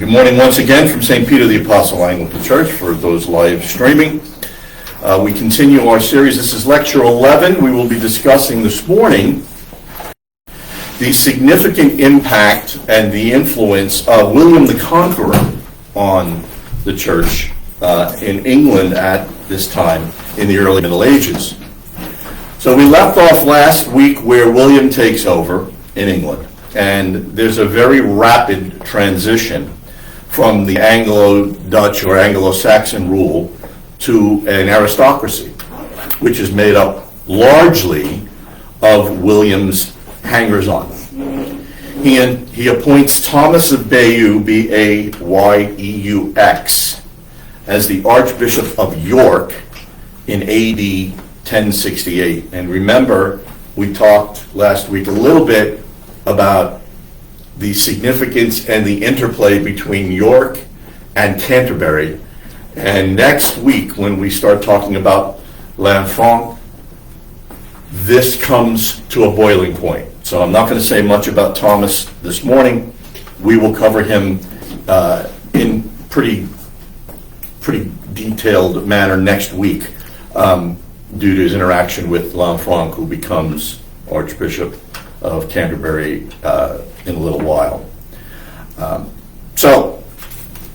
Good morning once again from St. Peter the Apostle Anglican Church for those live streaming. We continue our series. This is lecture 11. We will be discussing this morning the significant impact and the influence of William the Conqueror on the church in England at this time in the early Middle Ages. So we left off last week where William takes over in England, and there's a very rapid transition from the Anglo-Dutch or Anglo-Saxon rule to an aristocracy, which is made up largely of William's hangers-on. He appoints Thomas of Bayeux, B-A-Y-E-U-X, as the Archbishop of York in A.D. 1068. And remember, we talked last week a little bit about the significance and the interplay between York and Canterbury. And next week, when we start talking about L'Enfant, this comes to a boiling point. So I'm not going to say much about Thomas this morning. We will cover him in pretty detailed manner next week due to his interaction with L'Enfant, who becomes Archbishop of Canterbury in a little while. So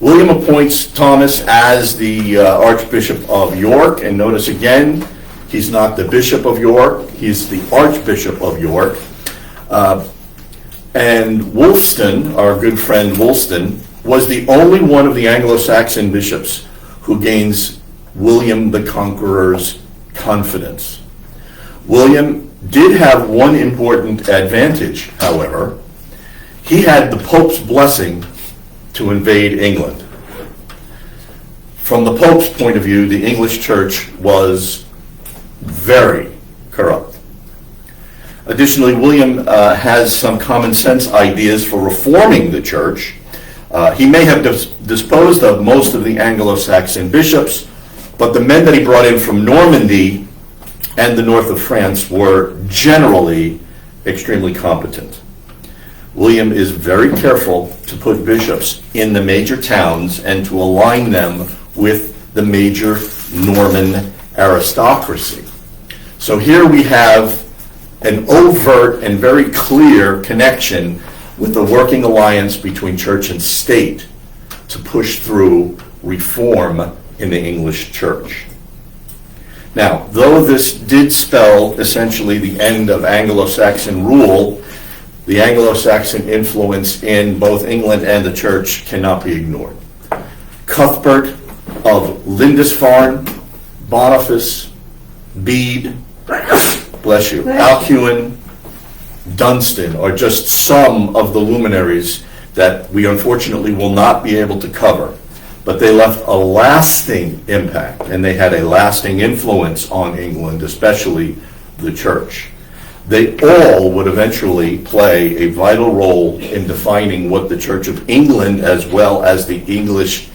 William appoints Thomas as the Archbishop of York, and notice again, he's not the Bishop of York, he's the Archbishop of York. And Wulfstan, our good friend Wulfstan, was the only one of the Anglo-Saxon bishops who gains William the Conqueror's confidence. William did have one important advantage, however. He had the Pope's blessing to invade England. From the Pope's point of view, the English church was very corrupt. Additionally, William has some common sense ideas for reforming the church. He may have disposed of most of the Anglo-Saxon bishops, but the men that he brought in from Normandy and the north of France were generally extremely competent. William is very careful to put bishops in the major towns and to align them with the major Norman aristocracy. So here we have an overt and very clear connection with the working alliance between church and state to push through reform in the English church. Now, though this did spell essentially the end of Anglo-Saxon rule, the Anglo-Saxon influence in both England and the church cannot be ignored. Cuthbert of Lindisfarne, Boniface, Bede, bless you, Alcuin, Dunstan are just some of the luminaries that we unfortunately will not be able to cover. But they left a lasting impact, and they had a lasting influence on England, especially the church. They all would eventually play a vital role in defining what the Church of England, as well as the English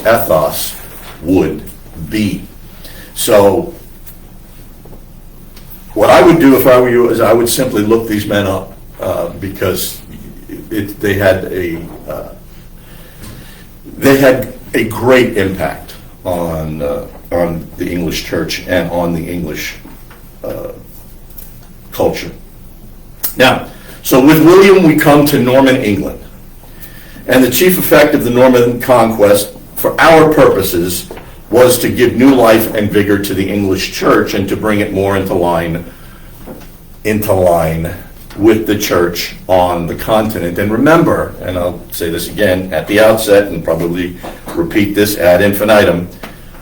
ethos, would be. So, what I would do if I were you is I would simply look these men up because they had a great impact on the English church and on the English culture. Now, so with William we come to Norman England. And the chief effect of the Norman conquest, for our purposes, was to give new life and vigor to the English church and to bring it more into line with the church on the continent. And remember, and I'll say this again at the outset and probably repeat this ad infinitum,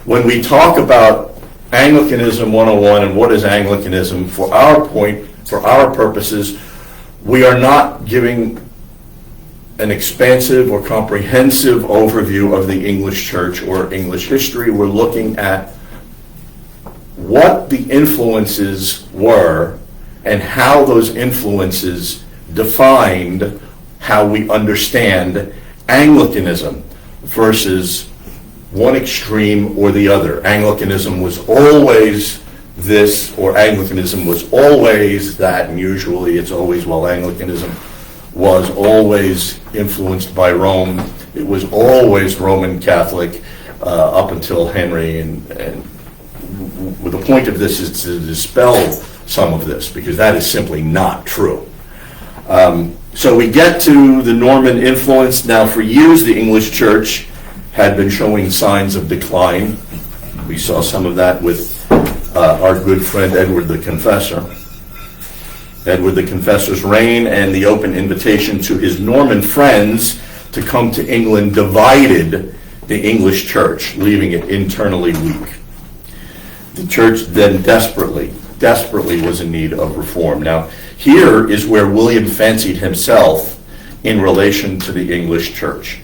when we talk about Anglicanism 101 and what is Anglicanism, for our purposes, we are not giving an expansive or comprehensive overview of the English church or English history. We're looking at what the influences were and how those influences defined how we understand Anglicanism versus one extreme or the other. Anglicanism was always this, or Anglicanism was always that, and usually it's always, well, Anglicanism was always influenced by Rome. It was always Roman Catholic up until Henry, and the point of this is to dispel some of this, because that is simply not true. So we get to the Norman influence. Now, for years, the English church had been showing signs of decline. We saw some of that with our good friend Edward the Confessor. Edward the Confessor's reign and the open invitation to his Norman friends to come to England divided the English church, leaving it internally weak. The church then desperately was in need of reform. Now, here is where William fancied himself in relation to the English church.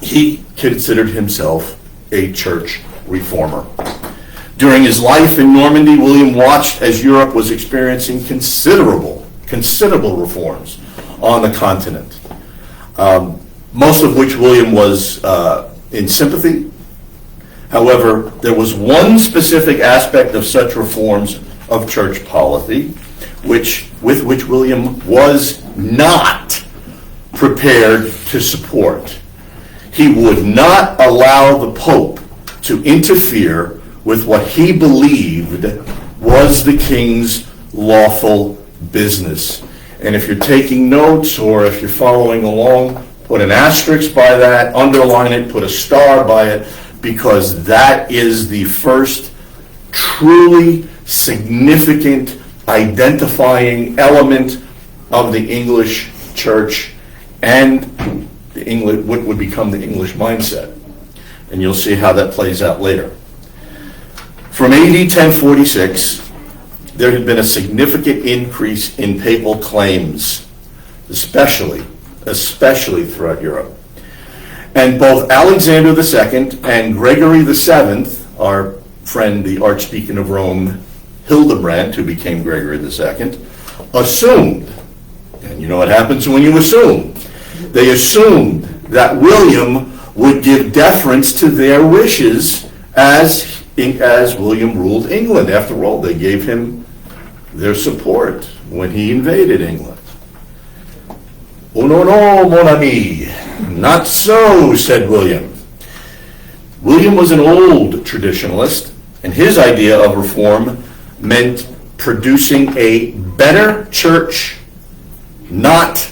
He considered himself a church reformer. During his life in Normandy, William watched as Europe was experiencing considerable reforms on the continent, most of which William was in sympathy. However, there was one specific aspect of such reforms of church polity with which William was not prepared to support. He would not allow the Pope to interfere with what he believed was the king's lawful business. And if you're taking notes or if you're following along, put an asterisk by that, underline it, put a star by it, because that is the first truly significant identifying element of the English church and what would become the English mindset. And you'll see how that plays out later. From AD 1046, there had been a significant increase in papal claims, especially throughout Europe. And both Alexander II and Gregory VII, our friend, the Archdeacon of Rome, Hildebrand, who became Gregory II, assumed, and you know what happens when you assume, they assumed that William would give deference to their wishes as William ruled England. After all, they gave him their support when he invaded England. Oh, no, mon ami. Not so, said William. William was an old traditionalist, and his idea of reform meant producing a better church, not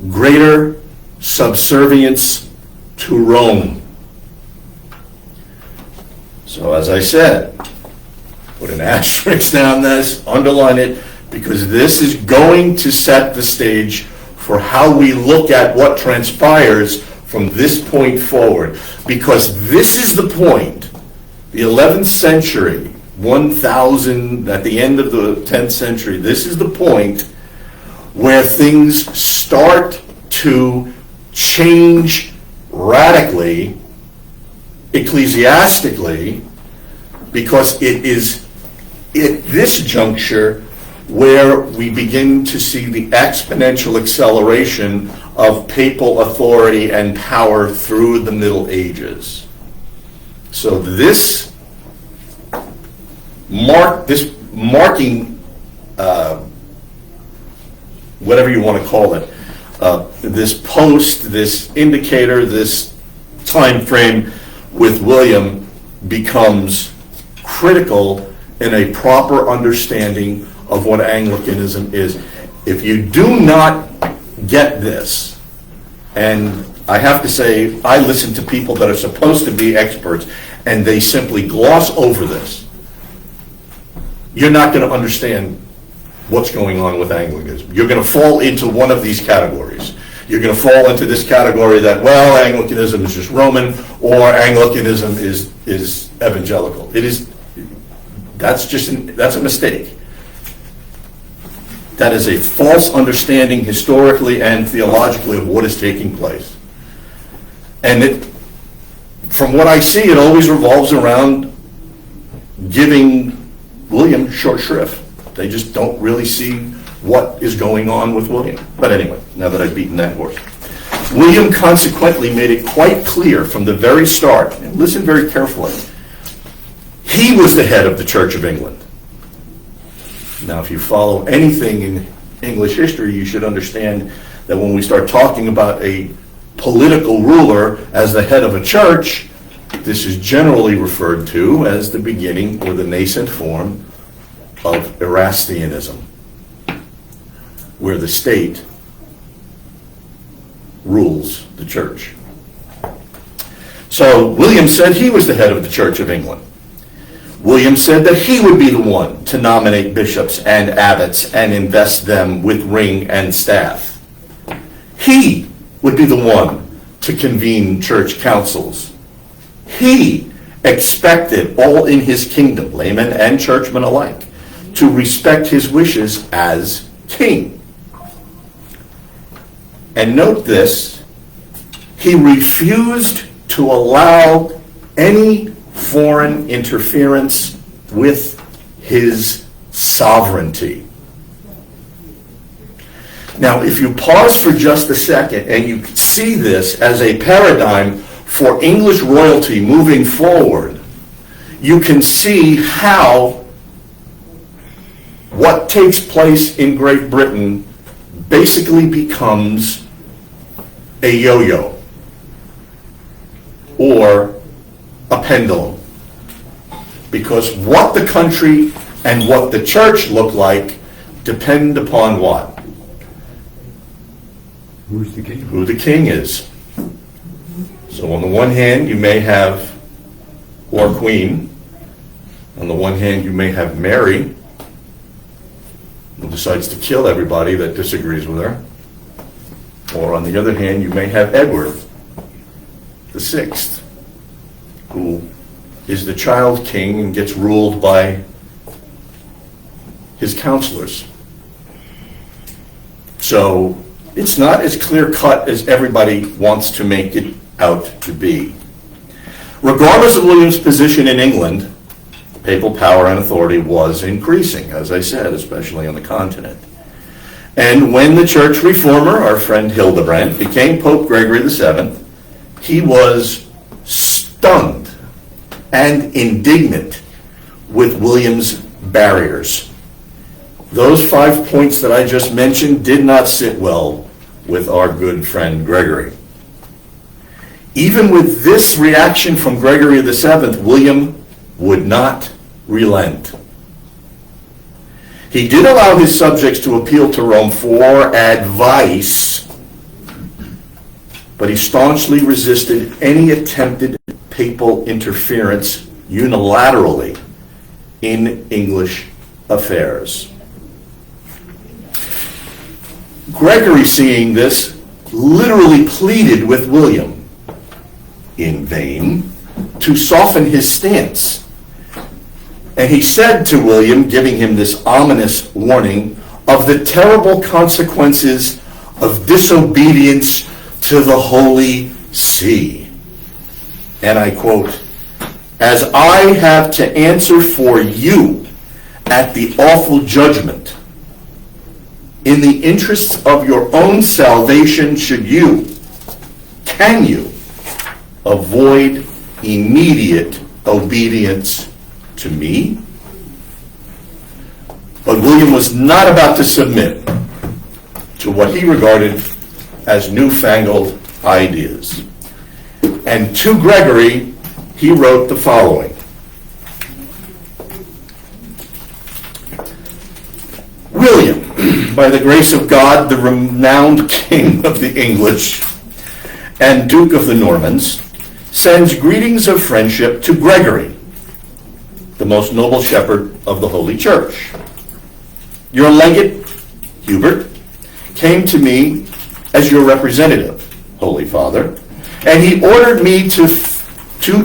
greater subservience to Rome. So as I said, put an asterisk down this, underline it, because this is going to set the stage for how we look at what transpires from this point forward. Because this is the point, the 11th century, 1000, at the end of the 10th century, this is the point where things start to change radically, ecclesiastically, because it is at this juncture where we begin to see the exponential acceleration of papal authority and power through the Middle Ages. So this marking, whatever you want to call it, this indicator, this time frame with William becomes critical in a proper understanding of what Anglicanism is. If you do not get this, and I have to say, I listen to people that are supposed to be experts, and they simply gloss over this, you're not going to understand what's going on with Anglicanism. You're going to fall into one of these categories. You're going to fall into this category that, well, Anglicanism is just Roman, or Anglicanism is evangelical. That's a mistake. That is a false understanding historically and theologically of what is taking place. And from what I see, it always revolves around giving William short shrift. They just don't really see what is going on with William. But anyway, now that I've beaten that horse. William consequently made it quite clear from the very start, and listen very carefully, he was the head of the Church of England. Now, if you follow anything in English history, you should understand that when we start talking about a political ruler as the head of a church, this is generally referred to as the beginning or the nascent form of Erastianism, where the state rules the church. So William said he was the head of the Church of England. William said that he would be the one to nominate bishops and abbots and invest them with ring and staff. He would be the one to convene church councils. He expected all in his kingdom, laymen and churchmen alike, to respect his wishes as king. And note this, he refused to allow any foreign interference with his sovereignty. Now, if you pause for just a second and you see this as a paradigm for English royalty moving forward, you can see how what takes place in Great Britain basically becomes a yo-yo or a pendulum. Because what the country and what the church look like depend upon what? Who's the king? Who the king is. So on the one hand, you may have, or queen, on the one hand, you may have Mary, who decides to kill everybody that disagrees with her. Or on the other hand, you may have Edward the Sixth, who is the child king and gets ruled by his counselors. So it's not as clear-cut as everybody wants to make it out to be. Regardless of William's position in England, papal power and authority was increasing, as I said, especially on the continent. And when the church reformer, our friend Hildebrand, became Pope Gregory VII, he was stunned and indignant with William's barriers. Those 5 points that I just mentioned did not sit well with our good friend Gregory. Even with this reaction from Gregory VII, William would not relent. He did allow his subjects to appeal to Rome for advice, but he staunchly resisted any attempted papal interference unilaterally in English affairs. Gregory, seeing this, literally pleaded with William, in vain, to soften his stance. And he said to William, giving him this ominous warning of the terrible consequences of disobedience to the Holy See. And I quote, "As I have to answer for you at the awful judgment, in the interests of your own salvation can you avoid immediate obedience to me?" But William was not about to submit to what he regarded as newfangled ideas. And to Gregory, he wrote the following: "William, by the grace of God, the renowned King of the English and Duke of the Normans, sends greetings of friendship to Gregory, the most noble shepherd of the Holy Church. Your legate, Hubert, came to me as your representative, Holy Father, and he ordered me to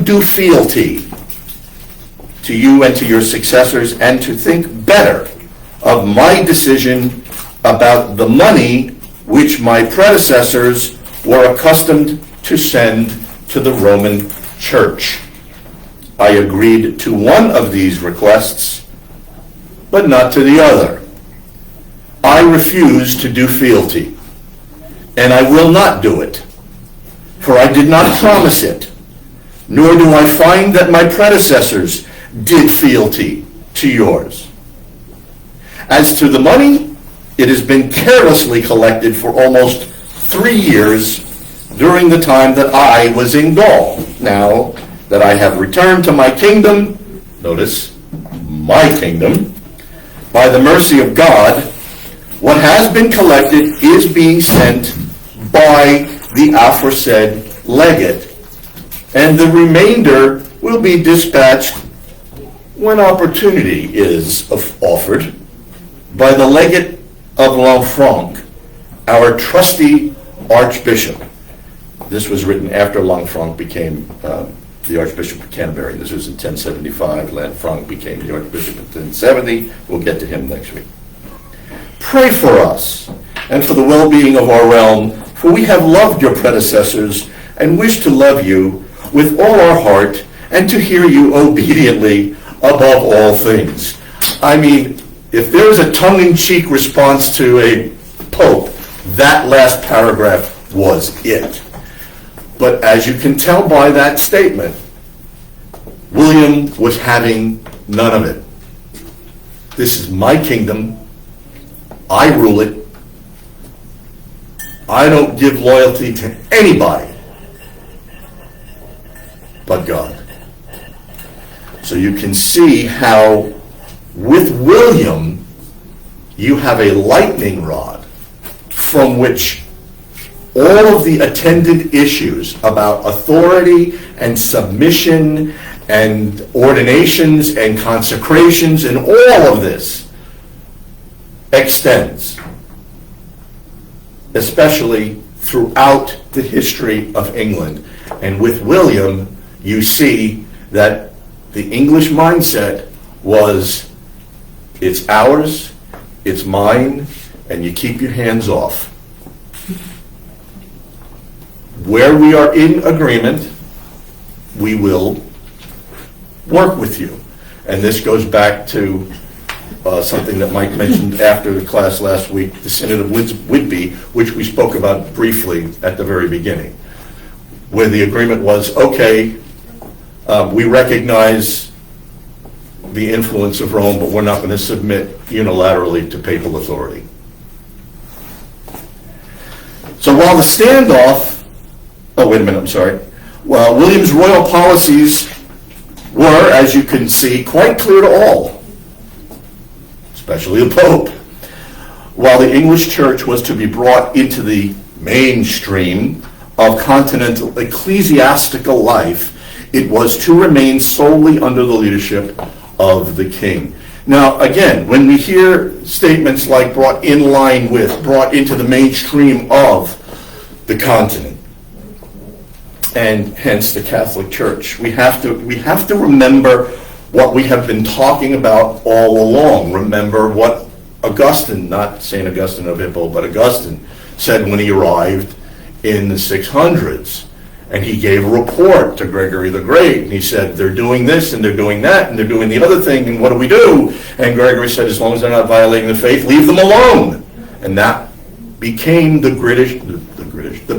do fealty to you and to your successors, and to think better of my decision about the money which my predecessors were accustomed to send to the Roman Church. I agreed to one of these requests, but not to the other. I refuse to do fealty, and I will not do it, for I did not promise it, nor do I find that my predecessors did fealty to yours. As to the money, It has been carelessly collected for almost 3 years during the time that I was in Gaul. Now that I have returned to my kingdom, notice, my kingdom, by the mercy of God, what has been collected is being sent by the aforesaid legate, and the remainder will be dispatched when opportunity is offered by the legate of Lanfranc, our trusty archbishop. This was written after Lanfranc became the Archbishop of Canterbury. This was in 1075. Lanfranc became the Archbishop in 1070. We'll get to him next week. Pray for us and for the well-being of our realm, for we have loved your predecessors and wish to love you with all our heart and to hear you obediently above all things. I mean, if there is a tongue-in-cheek response to a pope, that last paragraph was it. But as you can tell by that statement, William was having none of it. This is my kingdom. I rule it. I don't give loyalty to anybody but God. So you can see how with William you have a lightning rod from which all of the attendant issues about authority and submission and ordinations and consecrations and all of this extends, especially throughout the history of England. And with William, you see that the English mindset was, it's ours, it's mine, and you keep your hands off. Where we are in agreement, we will work with you. And this goes back to something that Mike mentioned after the class last week, the Synod of Whitby, which we spoke about briefly at the very beginning, where the agreement was, okay, we recognize the influence of Rome, but we're not going to submit unilaterally to papal authority. So while the standoff, Well, William's royal policies were, as you can see, quite clear to all, especially the Pope. While the English Church was to be brought into the mainstream of continental ecclesiastical life, it was to remain solely under the leadership of the king. Now, again, when we hear statements like brought in line with, brought into the mainstream of the continent, and hence the Catholic Church, we have to remember what we have been talking about all along. Remember what Augustine, not St. Augustine of Hippo, but Augustine said when he arrived in the 600s. And he gave a report to Gregory the Great, and he said, they're doing this, and they're doing that, and they're doing the other thing, and what do we do? And Gregory said, as long as they're not violating the faith, leave them alone. And that became the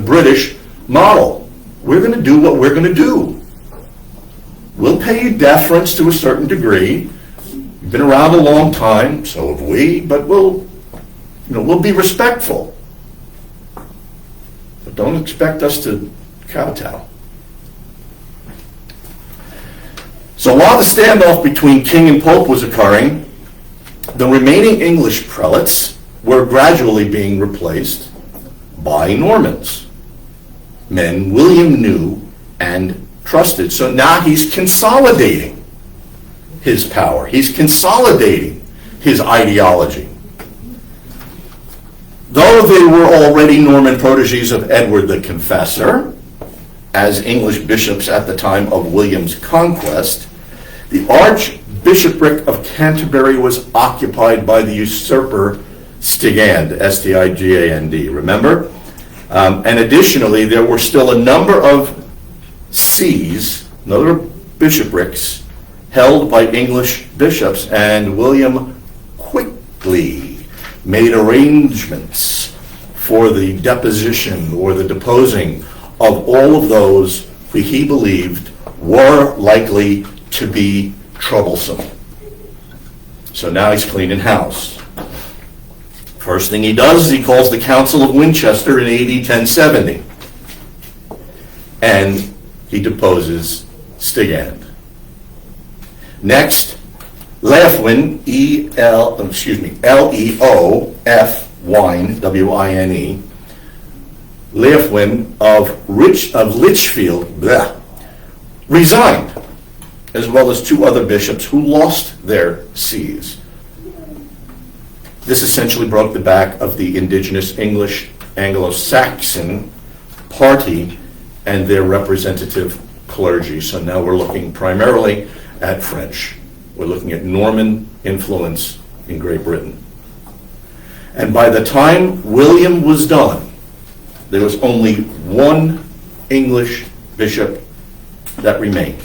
British model. We're going to do what we're going to do. We'll pay you deference to a certain degree. You've been around a long time, so have we, but we'll be respectful. But don't expect us to kowtow. So while the standoff between king and pope was occurring, the remaining English prelates were gradually being replaced by Normans, men William knew and trusted. So now he's consolidating his power. He's consolidating his ideology. Though they were already Norman protégés of Edward the Confessor, as English bishops at the time of William's conquest, the Archbishopric of Canterbury was occupied by the usurper Stigand, S-T-I-G-A-N-D, remember? And additionally, there were still a number of sees, other bishoprics, held by English bishops, and William quickly made arrangements for the deposition or the deposing of all of those who he believed were likely to be troublesome. So now he's cleaning house. First thing he does is he calls the Council of Winchester in AD 1070. And he deposes Stigand. Next, Leofwine, Leofwine, W-I-N-E, Leofwine of Lichfield, resigned, as well as two other bishops who lost their sees. This essentially broke the back of the indigenous English Anglo-Saxon party and their representative clergy. So now we're looking primarily at French. We're looking at Norman influence in Great Britain. And by the time William was done, there was only one English bishop that remained.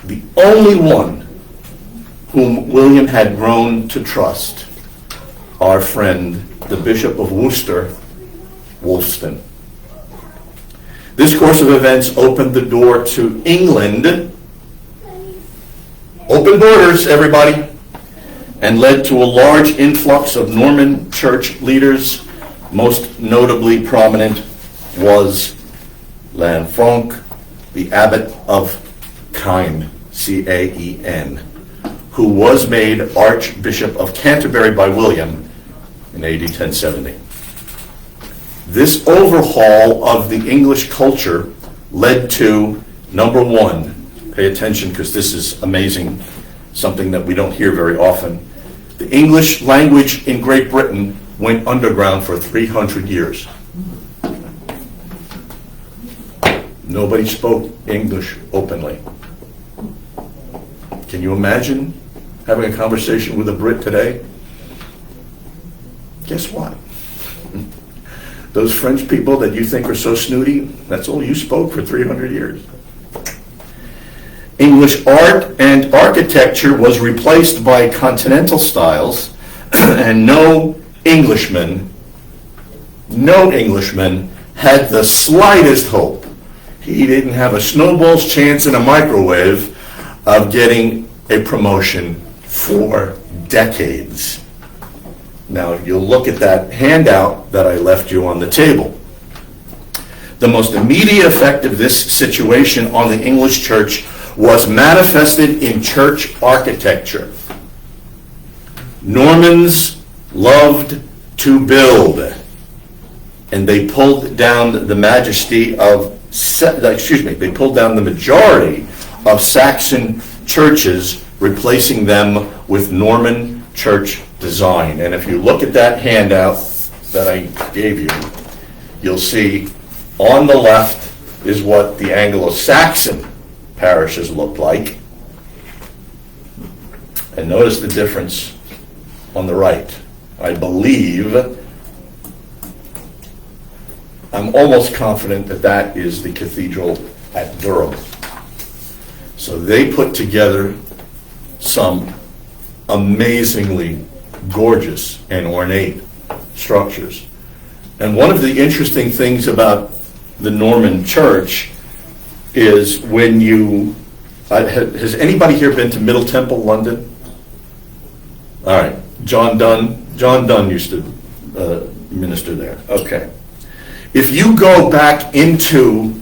The only one whom William had grown to trust, our friend, the Bishop of Worcester, Wulfstan. This course of events opened the door to England, open borders, everybody, and led to a large influx of Norman church leaders. Most notably prominent was Lanfranc, the abbot of Caen, C-A-E-N, who was made Archbishop of Canterbury by William in AD 1070. This overhaul of the English culture led to, number one, pay attention because this is amazing, something that we don't hear very often. The English language in Great Britain went underground for 300 years. Nobody spoke English openly. Can you imagine having a conversation with a Brit today? Guess what? Those French people that you think are so snooty, that's all you spoke for 300 years. English art and architecture was replaced by continental styles, and no Englishman had the slightest hope. He didn't have a snowball's chance in a microwave of getting a promotion for decades. Now, you'll look at that handout that I left you on the table. The most immediate effect of this situation on the English church was manifested in church architecture. Normans loved to build, and they pulled down the majority of Saxon churches, replacing them with Norman church design. And if you look at that handout that I gave you, you'll see on the left is what the Anglo-Saxon parishes look like. And notice the difference on the right. I believe, I'm almost confident that that is the cathedral at Durham. So they put together some amazingly gorgeous and ornate structures. And one of the interesting things about the Norman church is when you, has anybody here been to Middle Temple, London? All right, John Donne used to minister there. Okay. If you go back into,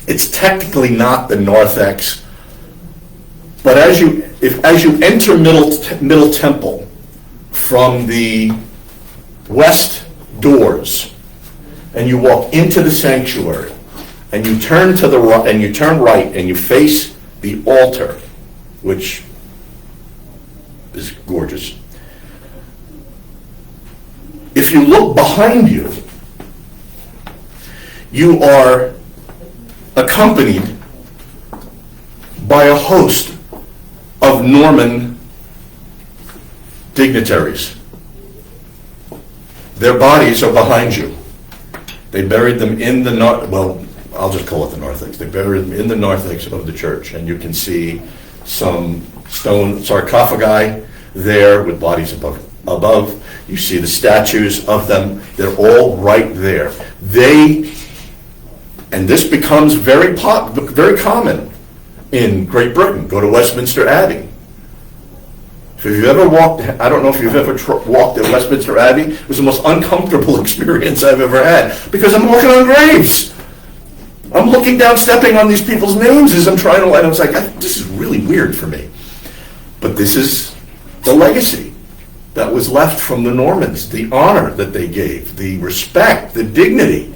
it's technically not the narthex, but as you enter Middle Temple from the west doors, and you walk into the sanctuary, and you turn to the right, and you turn right, and you face the altar, which is gorgeous. If you look behind you, you are accompanied by a host of Norman dignitaries. Their bodies are behind you. They buried them in the I'll just call it the narthex. They buried them in the narthex of the church, and you can see some stone sarcophagi there with bodies above. You see the statues of them. They're all right there. And this becomes very common in Great Britain. Go to Westminster Abbey. If you've ever walked, I don't know if you've ever walked at Westminster Abbey, it was the most uncomfortable experience I've ever had, because I'm walking on graves. I'm looking down, stepping on these people's names as I'm trying to, and I was like, this is really weird for me. But this is the legacy that was left from the Normans, the honor that they gave, the respect, the dignity,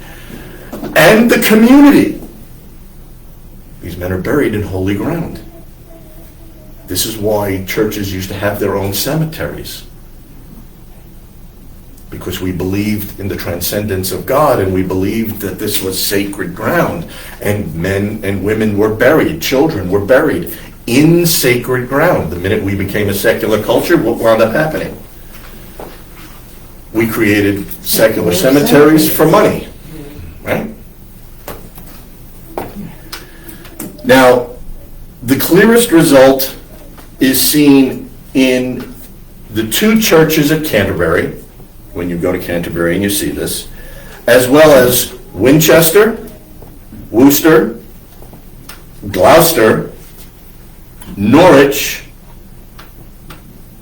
and the community. These men are buried in holy ground. This is why churches used to have their own cemeteries. Because we believed in the transcendence of God, and we believed that this was sacred ground. And men and women were buried, children were buried in sacred ground. The minute we became a secular culture, what wound up happening? We created secular cemeteries for money, right? Now, the clearest result is seen in the two churches at Canterbury, when you go to Canterbury and you see this, as well as Winchester, Worcester, Gloucester, Norwich,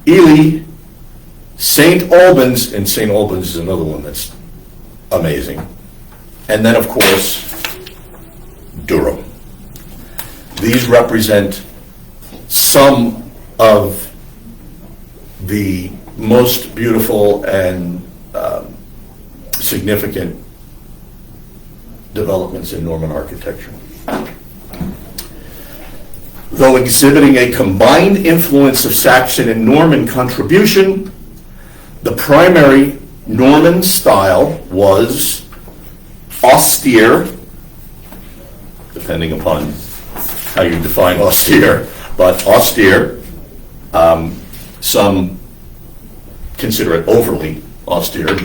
Ely, St. Albans, and St. Albans is another one that's amazing. And then, of course, Durham. These represent some of the most beautiful and significant developments in Norman architecture. Though exhibiting a combined influence of Saxon and Norman contribution, the primary Norman style was austere, depending upon how you define austere, but austere. Some consider it overly austere,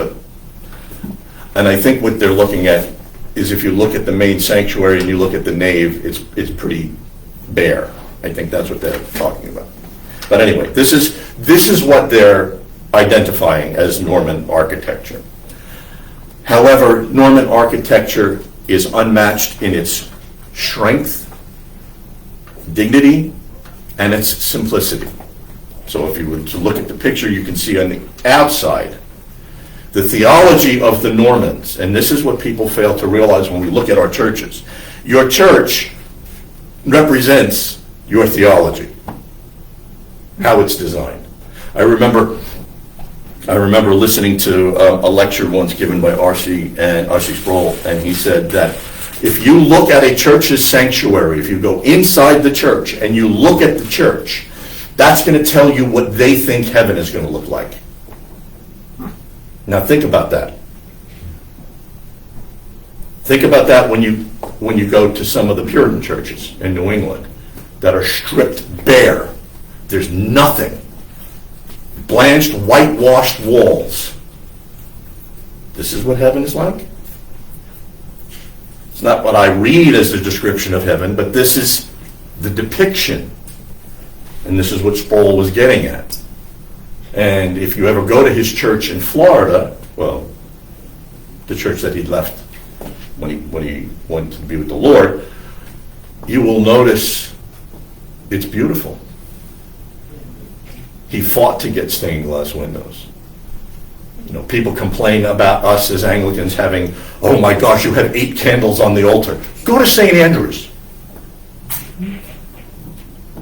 and I think what they're looking at is, if you look at the main sanctuary and you look at the nave, it's pretty bare. I think that's what they're talking about. But anyway, this is what they're identifying as Norman architecture. However, Norman architecture is unmatched in its strength, dignity, and its simplicity. So if you were to look at the picture, you can see on the outside the theology of the Normans, and this is what people fail to realize when we look at our churches. Your church represents your theology, how it's designed. I remember listening to a lecture once given by R.C. Sproul, and he said that if you look at a church's sanctuary, if you go inside the church and you look at the church, that's going to tell you what they think heaven is going to look like. Now think about that. Think about that when you go to some of the Puritan churches in New England that are stripped bare. There's nothing. Blanched, whitewashed walls. This is what heaven is like. It's not what I read as the description of heaven, but this is the depiction. And this is what Sproul was getting at. And if you ever go to his church in Florida, well, the church that he left when he went to be with the Lord, you will notice it's beautiful. He fought to get stained glass windows. You know, people complain about us as Anglicans having, oh my gosh, you have 8 candles on the altar. Go to St. Andrew's.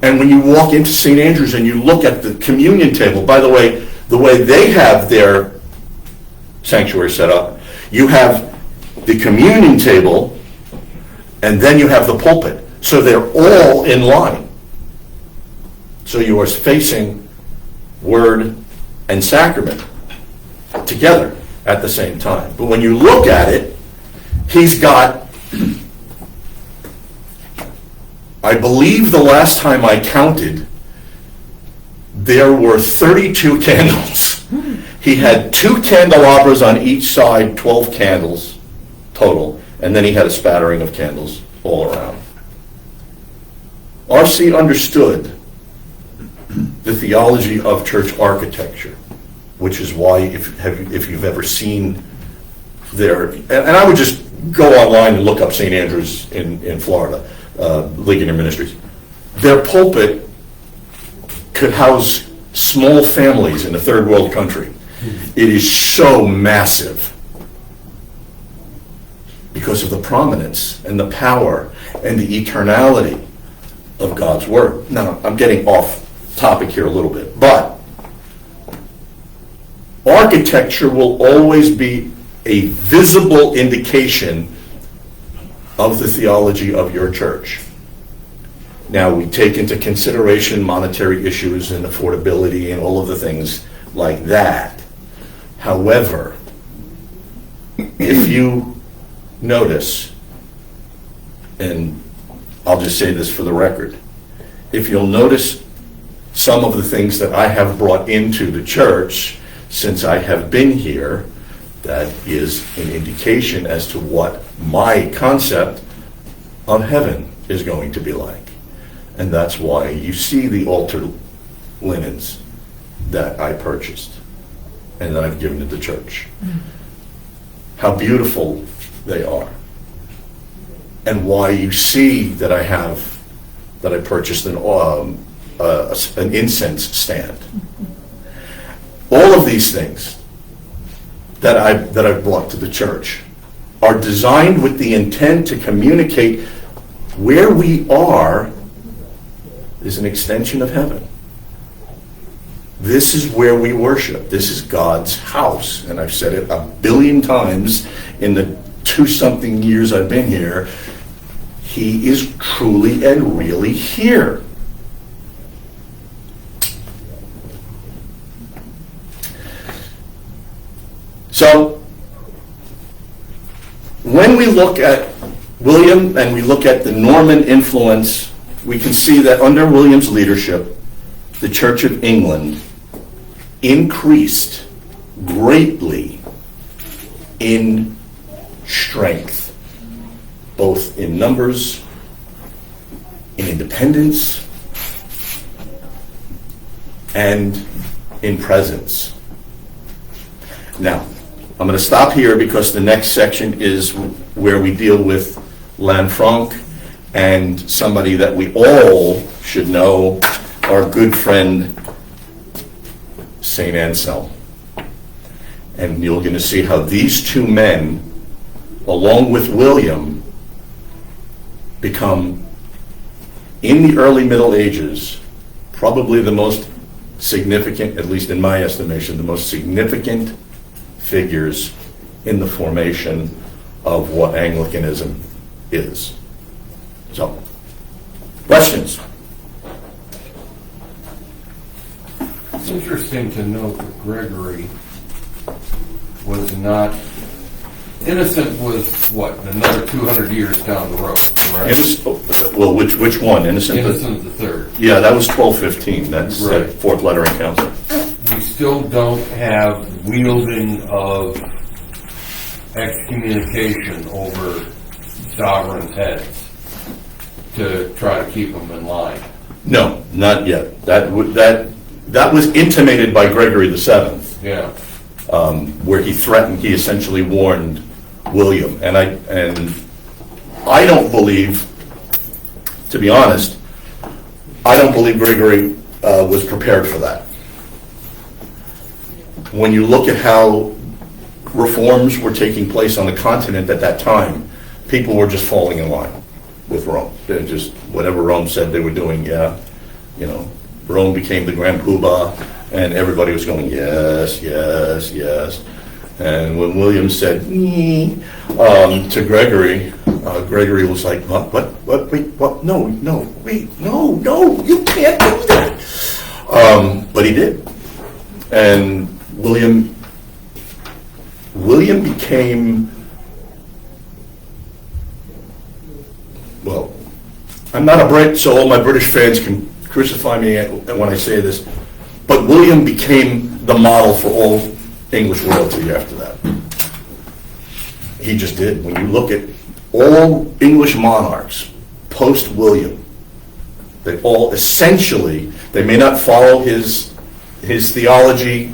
And when you walk into St. Andrew's and you look at the communion table, by the way they have their sanctuary set up, you have the communion table and then you have the pulpit. So they're all in line. So you are facing word and sacrament together at the same time. But when you look at it, he's got, I believe the last time I counted, there were 32 candles. He had 2 candelabras on each side, 12 candles total, and then he had a spattering of candles all around. R.C. understood the theology of church architecture, which is why if you've ever seen their, and I would just go online and look up St. Andrew's in Florida, Ligonier Ministries. Their pulpit could house small families in a third world country. It is so massive because of the prominence and the power and the eternality of God's Word. Now, I'm getting off topic here a little bit, but architecture will always be a visible indication of the theology of your church. Now, we take into consideration monetary issues and affordability and all of the things like that. However, if you notice, and I'll just say this for the record, if you'll notice some of the things that I have brought into the church since I have been here, that is an indication as to what my concept of heaven is going to be like. And that's why you see the altar linens that I purchased and that I've given to the church. How beautiful they are. And why you see that I purchased an incense stand. All of these things that I've brought to the church are designed with the intent to communicate where we are is an extension of heaven. This is where we worship. This is God's house. And I've said it a billion times in the 20-something years I've been here. He is truly and really here. So, when we look at William and we look at the Norman influence, we can see that under William's leadership, the Church of England increased greatly in strength, both in numbers, in independence, and in presence. Now, I'm going to stop here because the next section is where we deal with Lanfranc and somebody that we all should know, our good friend, St. Anselm. And you're going to see how these two men, along with William, become, in the early Middle Ages, probably the most significant, at least in my estimation, the most significant figures in the formation of what Anglicanism is. So, questions? It's interesting to note that Gregory was not, Innocent was what, another 200 years down the road, correct? Well, which one? Innocent the Third. Yeah, that was 1215. That's right. Fourth Lateran Council. We still don't have wielding of excommunication over sovereign heads to try to keep them in line. No, not yet. That was intimated by Gregory VII. Yeah. Where he essentially warned William. And I don't believe, to be honest, I don't believe Gregory was prepared for that. When you look at how reforms were taking place on the continent at that time, people were just falling in line with Rome. They're just, whatever Rome said they were doing, Rome became the grand poobah, and everybody was going, yes, yes, yes. And when William said, to Gregory, Gregory was like, what, wait, what, no, wait, no, you can't do that. But he did. And William became, well, I'm not a Brit, so all my British fans can crucify me when I say this, but William became the model for all English royalty after that. He just did. When you look at all English monarchs post-William, they all essentially, they may not follow his theology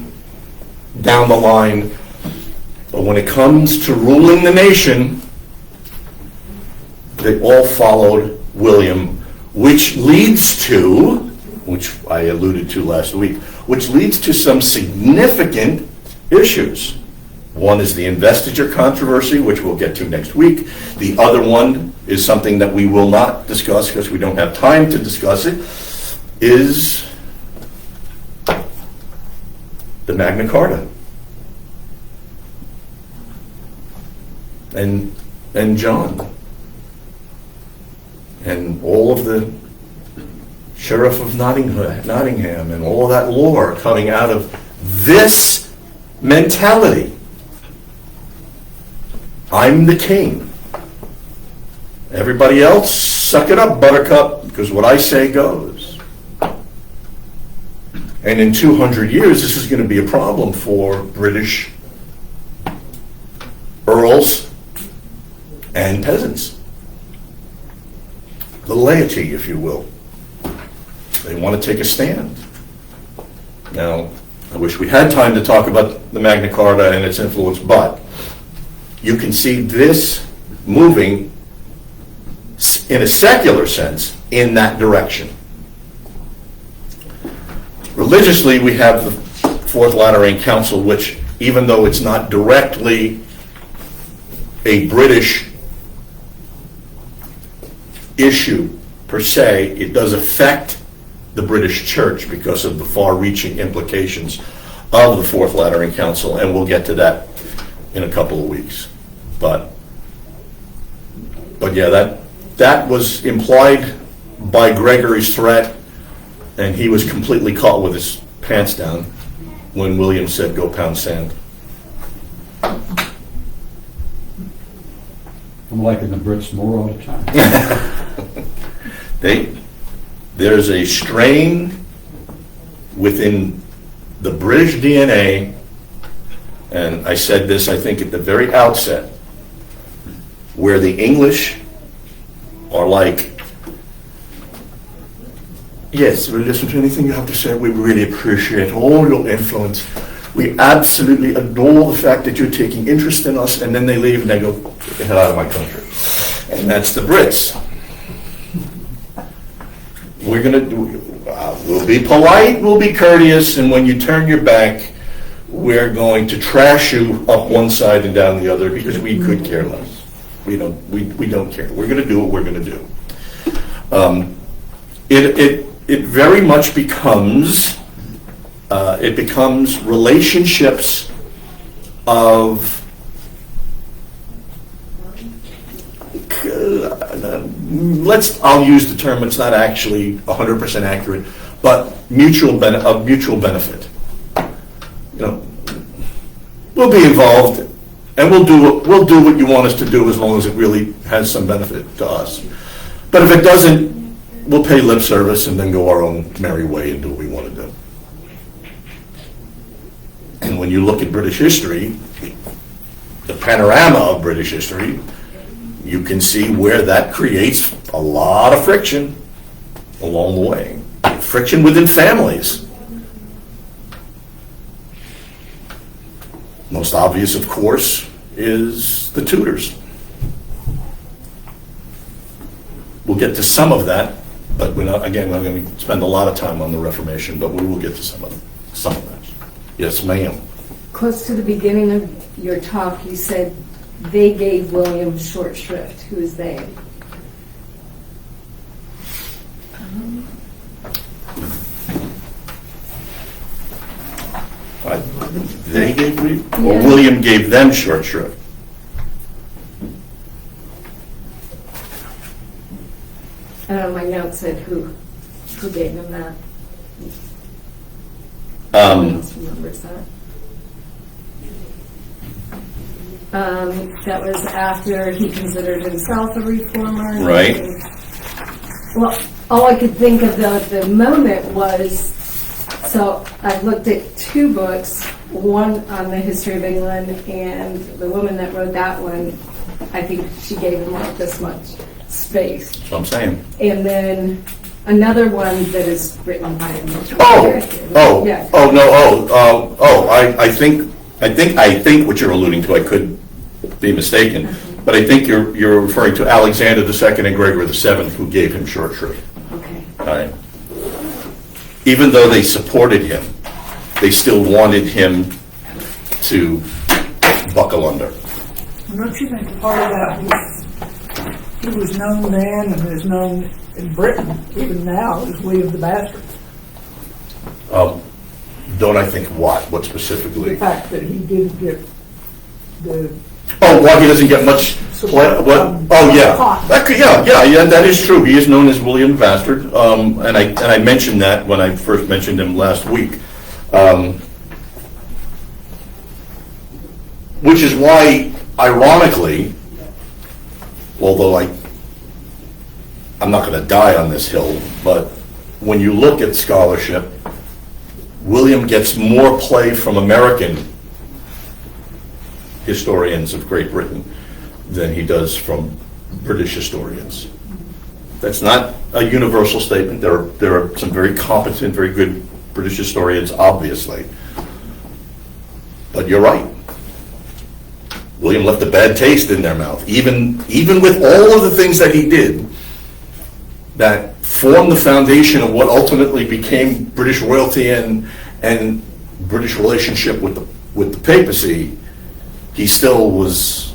down the line, but when it comes to ruling the nation, they all followed William, which leads to, which I alluded to last week, which leads to some significant issues. One is the investiture controversy, which we'll get to next week. The other one is something that we will not discuss because we don't have time to discuss it, is the Magna Carta. And John. And all of the Sheriff of Nottingham and all that lore coming out of this mentality. I'm the king. Everybody else, suck it up, buttercup, because what I say goes. And in 200 years, this is going to be a problem for British earls and peasants. The laity, if you will. They want to take a stand. Now, I wish we had time to talk about the Magna Carta and its influence, but you can see this moving in a secular sense in that direction. Religiously, we have the Fourth Lateran Council, which, even though it's not directly a British issue per se, it does affect the British Church because of the far-reaching implications of the Fourth Lateran Council, and we'll get to that in a couple of weeks. But yeah, that was implied by Gregory's threat, and he was completely caught with his pants down when William said, "Go pound sand." I'm liking the Brits more all the time. There's a strain within the British DNA, and I said this, I think, at the very outset, where the English are like, yes, we'll listen to anything you have to say. We really appreciate all your influence. We absolutely adore the fact that you're taking interest in us. And then they leave and they go, get the hell out of my country. And that's the Brits. We're going to do, we'll be polite, we'll be courteous, and when you turn your back, we're going to trash you up one side and down the other because we could care less. We don't care. We're going to do what we're going to do. It very much becomes relationships of I'll use the term, it's not actually 100% accurate, but mutual benefit. We'll be involved, and we'll do what you want us to do as long as it really has some benefit to us. But if it doesn't, we'll pay lip service and then go our own merry way and do what we want to do. And when you look at British history, the panorama of British history, you can see where that creates a lot of friction along the way. Friction within families. Most obvious, of course, is the Tudors. We'll get to some of that, but we're not going to spend a lot of time on the Reformation, but we will get to some of that. Yes, ma'am. Close to the beginning of your talk, you said they gave William short shrift. Who is they? They gave me, or William gave them short shrift? I don't know, my note said who gave them that. Who else remembers that? That was after he considered himself a reformer. Right. Well, all I could think of though at the moment was, so I looked at two books, one on the history of England, and the woman that wrote that one, I think she gave him like this much space. That's what I'm saying. And then another one that is written by him. I think what you're alluding to, I could be mistaken, but I think you're referring to Alexander II and Gregory VII, who gave him short shrift. Okay. All right. Even though they supported him, they still wanted him to buckle under. Don't you think part of that was he was known then and is known in Britain even now as William the Bastard? Don't I think what? What The specifically? fact that he didn't get the Oh, why he doesn't get much play? What? Oh, yeah. That could, yeah, that is true. He is known as William the Bastard, and I mentioned that when I first mentioned him last week. Which is why, ironically, although I'm not going to die on this hill, but when you look at scholarship, William gets more play from American historians of Great Britain than he does from British historians. That's not a universal statement. There are some very competent, very good British historians, obviously. But you're right. William left a bad taste in their mouth, even with all of the things that he did that formed the foundation of what ultimately became British royalty and British relationship with the papacy. He still was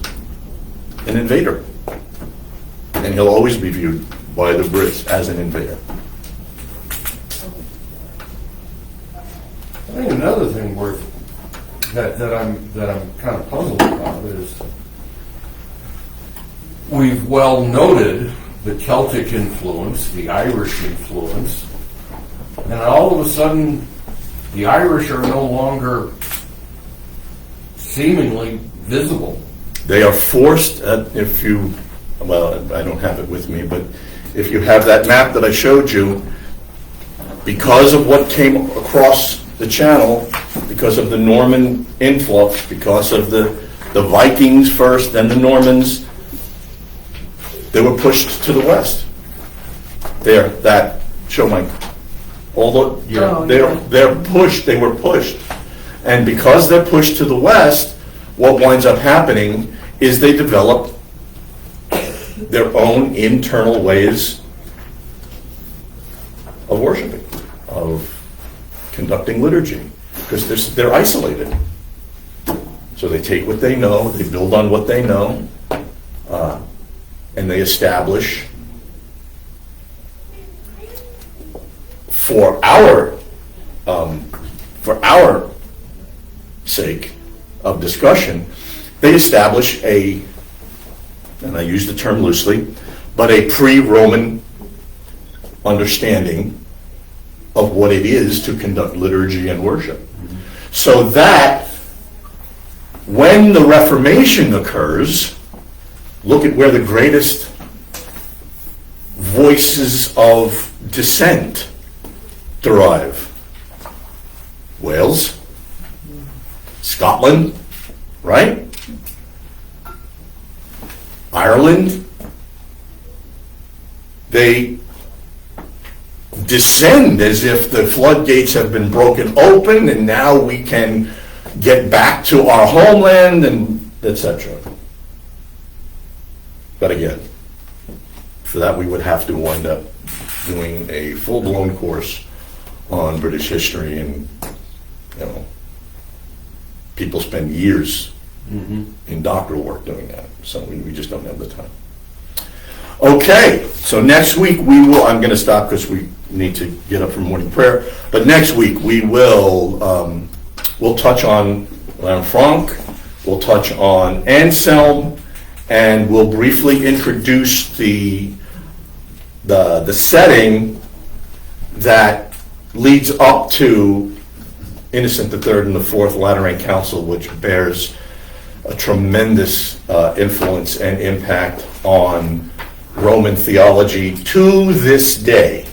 an invader, and he'll always be viewed by the Brits as an invader. I think another thing that I'm kind of puzzled about is we've well noted the Celtic influence, the Irish influence, and all of a sudden the Irish are no longer seemingly visible. They are forced, if you, well, I don't have it with me, but if you have that map that I showed you, because of what came across the channel, because of the Norman influx, because of the Vikings first, then the Normans, they were pushed to the west. There, that, show Mike. Although, they're pushed, they were pushed. And because they're pushed to the west, what winds up happening is they develop their own internal ways of worshiping, of conducting liturgy, because they're isolated. So they take what they know, they build on what they know, and they establish for our sake of discussion, they establish and I use the term loosely, but a pre-Roman understanding of what it is to conduct liturgy and worship. So that when the Reformation occurs, look at where the greatest voices of dissent derive. Wales, Scotland, right? Ireland. They descend as if the floodgates have been broken open and now we can get back to our homeland and etc. But again, for that we would have to wind up doing a full-blown course on British history, and people spend years in doctoral work doing that, so we just don't have the time. Okay, so next week I'm going to stop because we need to get up for morning prayer, but next week we'll touch on Lanfranc, we'll touch on Anselm, and we'll briefly introduce the setting that leads up to Innocent III and the Fourth Lateran Council, which bears a tremendous influence and impact on Roman theology to this day.